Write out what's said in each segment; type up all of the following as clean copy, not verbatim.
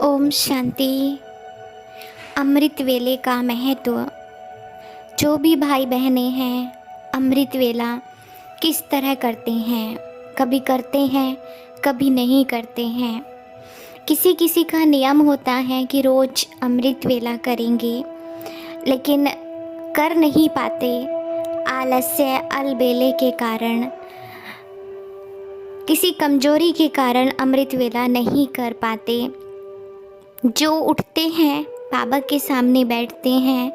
ओम शांति। अमृत वेले का महत्व। जो भी भाई बहनें हैं, अमृत वेला किस तरह करते हैं, कभी करते हैं कभी नहीं करते हैं। किसी किसी का नियम होता है कि रोज़ अमृत वेला करेंगे, लेकिन कर नहीं पाते। आलस्य अलबेले के कारण, किसी कमजोरी के कारण अमृत वेला नहीं कर पाते। जो उठते हैं, बाबा के सामने बैठते हैं,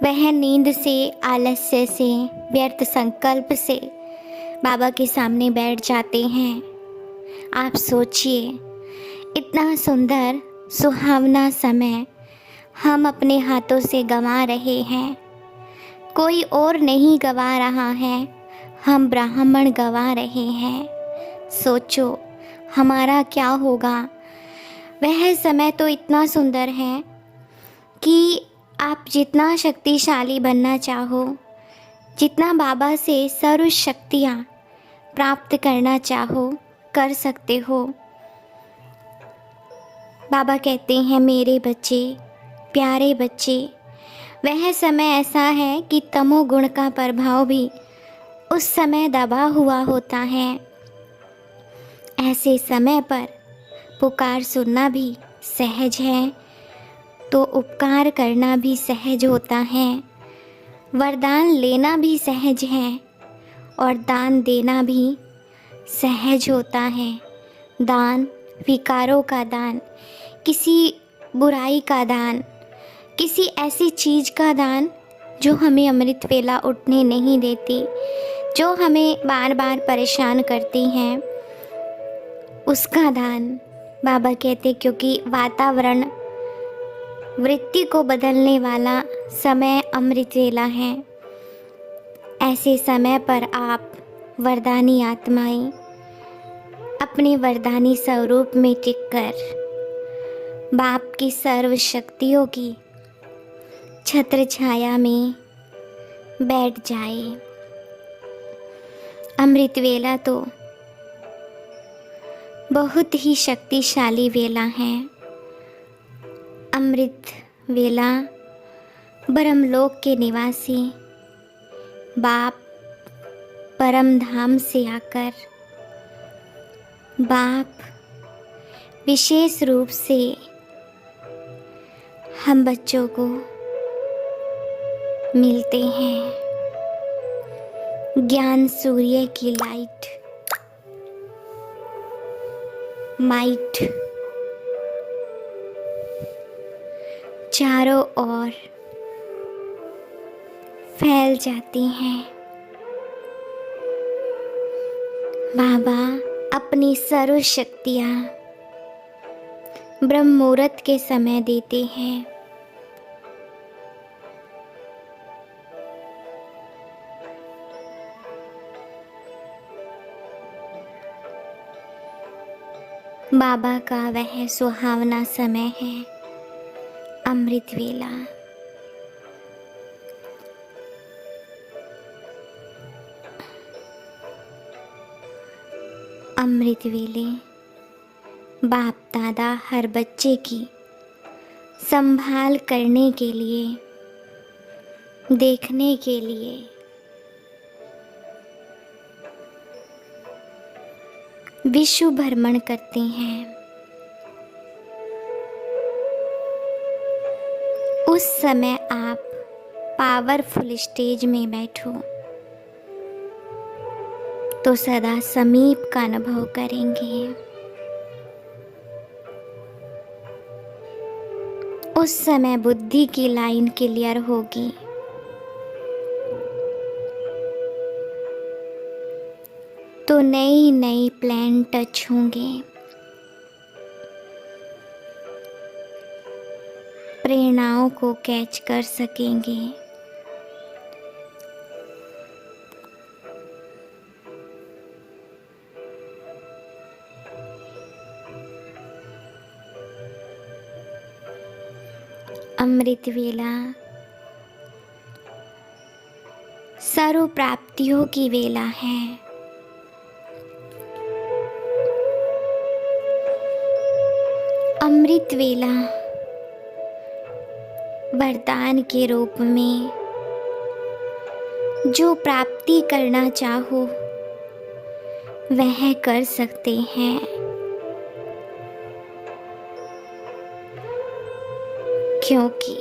वह नींद से, आलस्य से, व्यर्थ संकल्प से बाबा के सामने बैठ जाते हैं। आप सोचिए, इतना सुंदर सुहावना समय हम अपने हाथों से गंवा रहे हैं। कोई और नहीं गंवा रहा है, हम ब्राह्मण गंवा रहे हैं। सोचो हमारा क्या होगा। वह समय तो इतना सुंदर है कि आप जितना शक्तिशाली बनना चाहो, जितना बाबा से सर्व शक्तियाँ प्राप्त करना चाहो, कर सकते हो। बाबा कहते हैं, मेरे बच्चे, प्यारे बच्चे, वह समय ऐसा है कि तमोगुण का प्रभाव भी उस समय दबा हुआ होता है। ऐसे समय पर पुकार सुनना भी सहज है, तो उपकार करना भी सहज होता है। वरदान लेना भी सहज है और दान देना भी सहज होता है। दान विकारों का दान, किसी बुराई का दान, किसी ऐसी चीज़ का दान जो हमें अमृत वेला उठने नहीं देती, जो हमें बार बार परेशान करती हैं, उसका दान। बाबा कहते, क्योंकि वातावरण वृत्ति को बदलने वाला समय अमृत वेला है। ऐसे समय पर आप वरदानी आत्माएं अपने वरदानी स्वरूप में टिककर बाप की सर्व शक्तियों की छत्र छाया में बैठ जाए। अमृत वेला तो बहुत ही शक्तिशाली वेला है। अमृत वेला ब्रह्मलोक के निवासी बाप परम धाम से आकर बाप विशेष रूप से हम बच्चों को मिलते हैं। ज्ञान सूर्य की लाइट, माइट चारों ओर फैल जाती हैं। बाबा अपनी सर्व शक्तियाँ ब्रह्म मुहूर्त के समय देते हैं। बाबा का वह सुहावना समय है अमृत वेला। अमृत वेले बाप दादा हर बच्चे की संभाल करने के लिए, देखने के लिए विश्व भ्रमण करते हैं। उस समय आप पावरफुल स्टेज में बैठो तो सदा समीप का अनुभव करेंगे। उस समय बुद्धि की लाइन क्लियर होगी। तो नई नई प्लान टच होंगे। प्रेरणाओं को कैच कर सकेंगे। अमृत वेला सर्व प्राप्तियों की वेला है। अमृत वेला वरदान के रूप में जो प्राप्ति करना चाहो वह कर सकते हैं। क्योंकि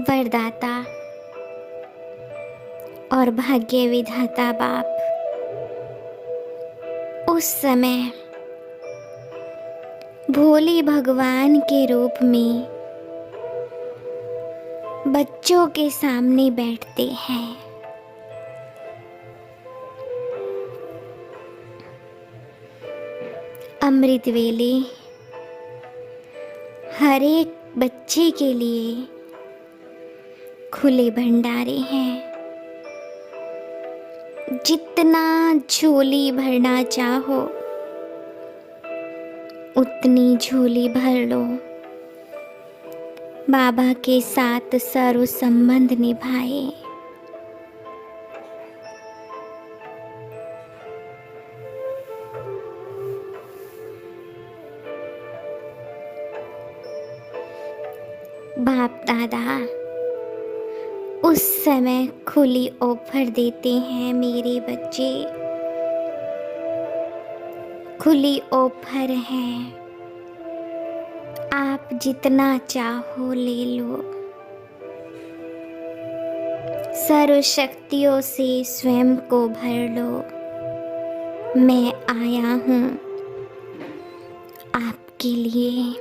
वरदाता और भाग्य विधाता बाप उस समय भोले भगवान के रूप में बच्चों के सामने बैठते हैं। अमृत वेले हर एक बच्चे के लिए खुले भंडारे हैं। जितना झोली भरना चाहो उतनी झोली भर लो। बाबा के साथ सर्व संबंध निभाए। बाप दादा उस समय खुली ऑफर देते हैं मेरे बच्चे। खुली ऑफर है, आप जितना चाहो ले लो। सर्व शक्तियों से स्वयं को भर लो। मैं आया हूँ आपके लिए।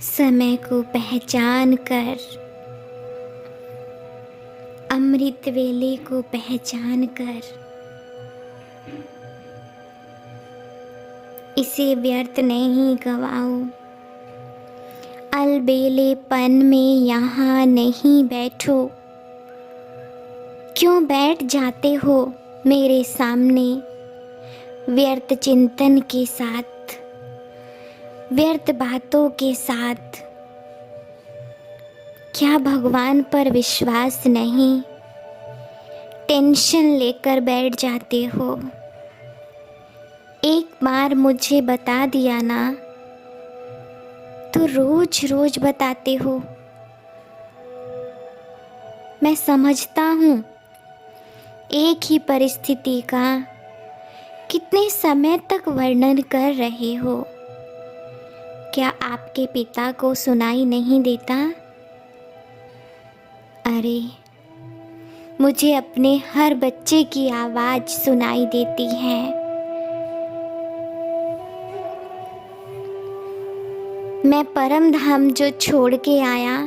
समय को पहचान कर, अमृत वेले को पहचान कर इसे व्यर्थ नहीं गवाओ। अलबेलेपन में यहाँ नहीं बैठो। क्यों बैठ जाते हो मेरे सामने व्यर्थ चिंतन के साथ, व्यर्थ बातों के साथ? क्या भगवान पर विश्वास नहीं? टेंशन लेकर बैठ जाते हो। एक बार मुझे बता दिया ना तो रोज रोज बताते हो। मैं समझता हूँ एक ही परिस्थिति का कितने समय तक वर्णन कर रहे हो। क्या आपके पिता को सुनाई नहीं देता? अरे मुझे अपने हर बच्चे की आवाज सुनाई देती है। मैं परम धाम जो छोड़ के आया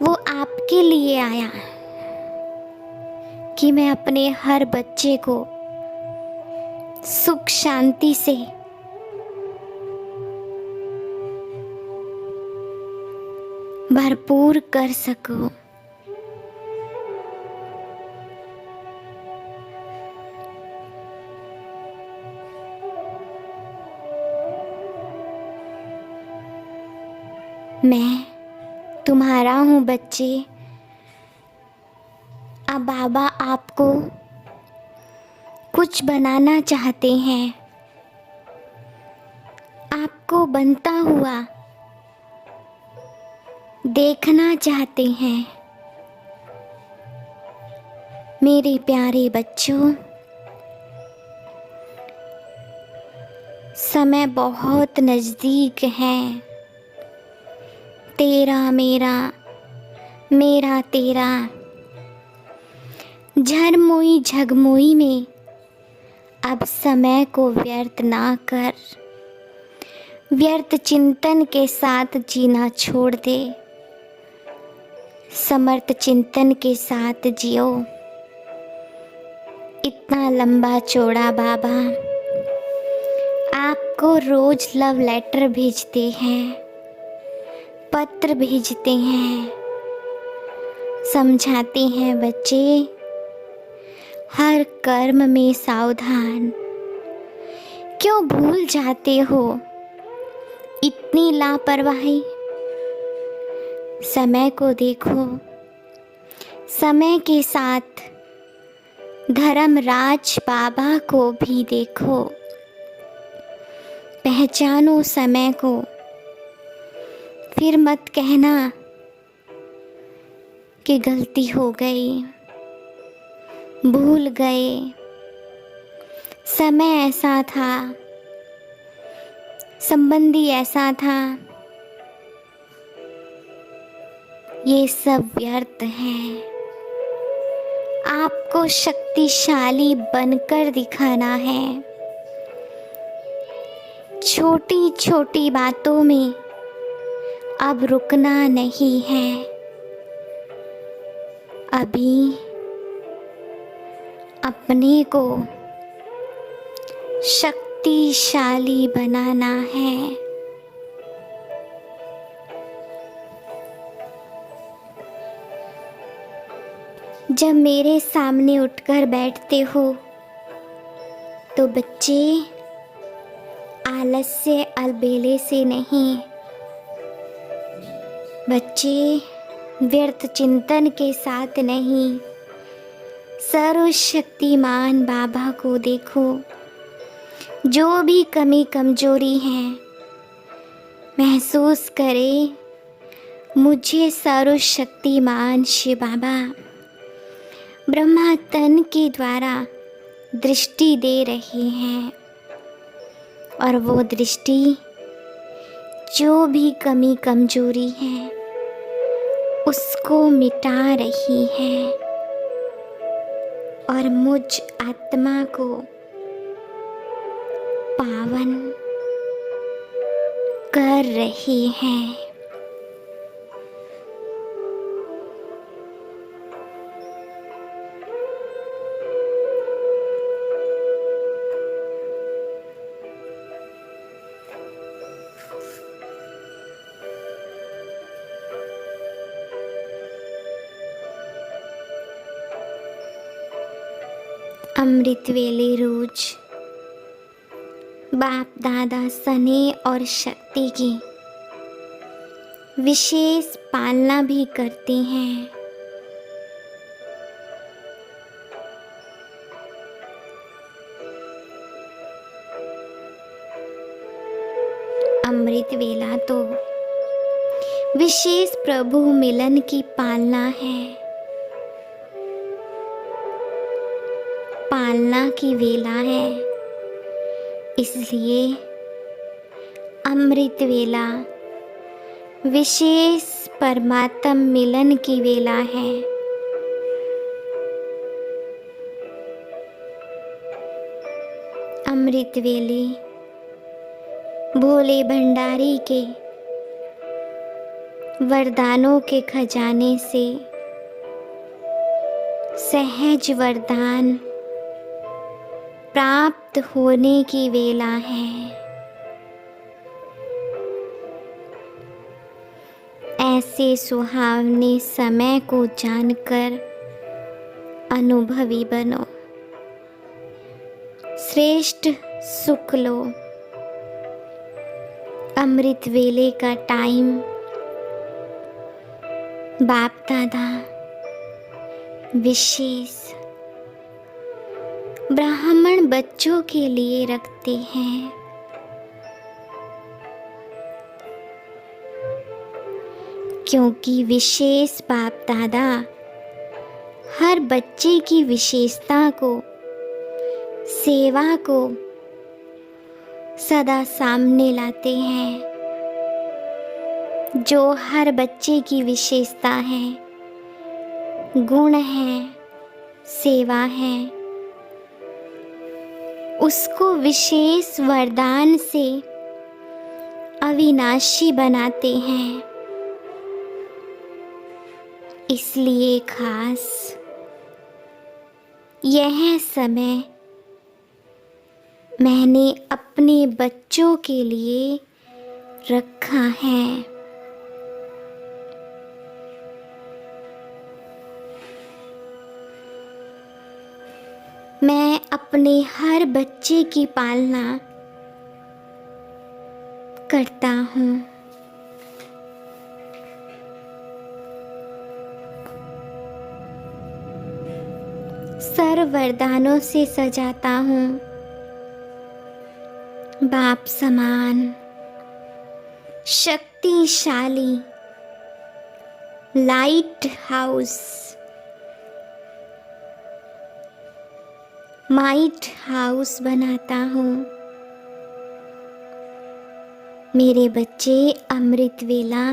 वो आपके लिए आया कि मैं अपने हर बच्चे को सुख शांति से भरपूर कर सकूं। मैं तुम्हारा हूँ बच्चे। अब बाबा आपको कुछ बनाना चाहते हैं, आपको बनता हुआ देखना चाहते हैं। मेरे प्यारे बच्चों, समय बहुत नज़दीक है। तेरा मेरा, मेरा तेरा, झरमोई झगमोई में अब समय को व्यर्थ ना कर। व्यर्थ चिंतन के साथ जीना छोड़ दे। समर्थ चिंतन के साथ जियो। इतना लंबा चौड़ा बाबा आपको रोज लव लेटर भेजते हैं, पत्र भेजते हैं, समझाते हैं बच्चे हर कर्म में सावधान। क्यों भूल जाते हो? इतनी लापरवाही समय को देखो, समय के साथ धर्मराज बाबा को भी देखो। पहचानो समय को, फिर मत कहना कि गलती हो गई, भूल गए, समय ऐसा था, संबंधी ऐसा था। ये सब व्यर्थ है। आपको शक्तिशाली बनकर दिखाना है। छोटी छोटी बातों में अब रुकना नहीं है। अभी अपने को शक्तिशाली बनाना है। जब मेरे सामने उठकर बैठते हो तो बच्चे आलस्य अलबेले से नहीं, बच्चे व्यर्थ चिंतन के साथ नहीं, सर्वशक्तिमान बाबा को देखो। जो भी कमी कमजोरी है महसूस करें, मुझे सर्वशक्तिमान शिव बाबा ब्रह्मा तन के द्वारा दृष्टि दे रहे हैं, और वो दृष्टि जो भी कमी कमजोरी है उसको मिटा रही है और मुझ आत्मा को पावन कर रही है। अमृत वेले रोज बाप दादा स्नेह और शक्ति की विशेष पालना भी करते हैं। अमृत वेला तो विशेष प्रभु मिलन की पालना है, पालना की वेला है। इसलिए अमृत वेला विशेष परमात्म मिलन की वेला है। अमृत वेले भोले भंडारी के वरदानों के खजाने से सहज वरदान प्राप्त होने की वेला है। ऐसे सुहावने समय को जानकर अनुभवी बनो, श्रेष्ठ सुख लो। अमृत वेले का टाइम बाप दादा विशेष ब्राह्मण बच्चों के लिए रखते हैं। क्योंकि विशेष बाप दादा हर बच्चे की विशेषता को, सेवा को सदा सामने लाते हैं। जो हर बच्चे की विशेषता है, गुण है, सेवा है, उसको विशेष वरदान से अविनाशी बनाते हैं। इसलिए खास यह समय मैंने अपने बच्चों के लिए रखा है। मैं अपने हर बच्चे की पालना करता हूँ। सर्व वरदानों से सजाता हूँ। बाप समान शक्तिशाली लाइट हाउस, माइट हाउस बनाता हूँ। मेरे बच्चे अमृत वेला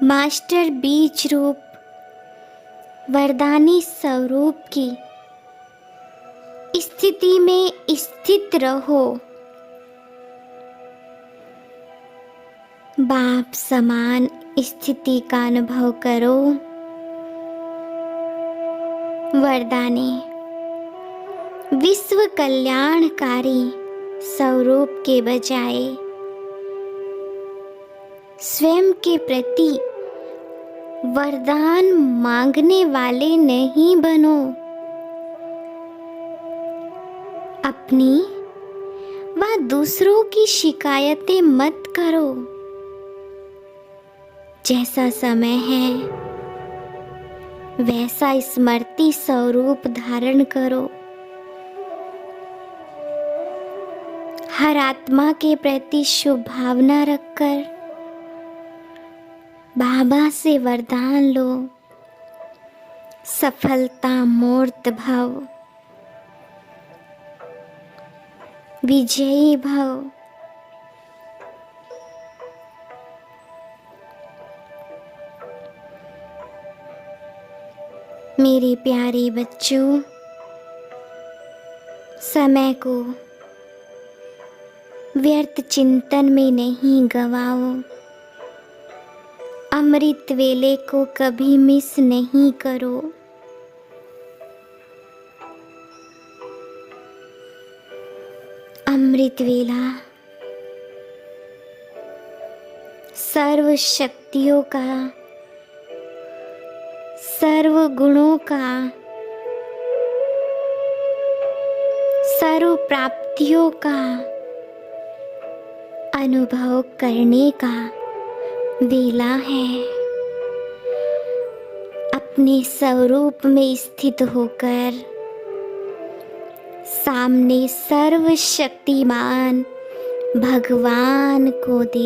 मास्टर बीज रूप वरदानी स्वरूप की स्थिति में स्थित रहो। बाप समान स्थिति का अनुभव करो। वरदानी विश्व कल्याणकारी स्वरूप के बजाय स्वयं के प्रति वरदान मांगने वाले नहीं बनो। अपनी व दूसरों की शिकायतें मत करो। जैसा समय है वैसा स्मृति स्वरूप धारण करो। हर आत्मा के प्रति शुभ भावना रखकर बाबा से वरदान लो। सफलता मूर्त भव, विजयी भव। मेरे प्यारे बच्चों, समय को व्यर्थ चिंतन में नहीं गवाओ। अमृत वेले को कभी मिस नहीं करो। अमृत वेला सर्व शक्तियों का, सर्व गुणों का, सर्व प्राप्तियों का अनुभव करने का वेला है। अपने स्वरूप में स्थित होकर सामने सर्वशक्तिमान भगवान को दे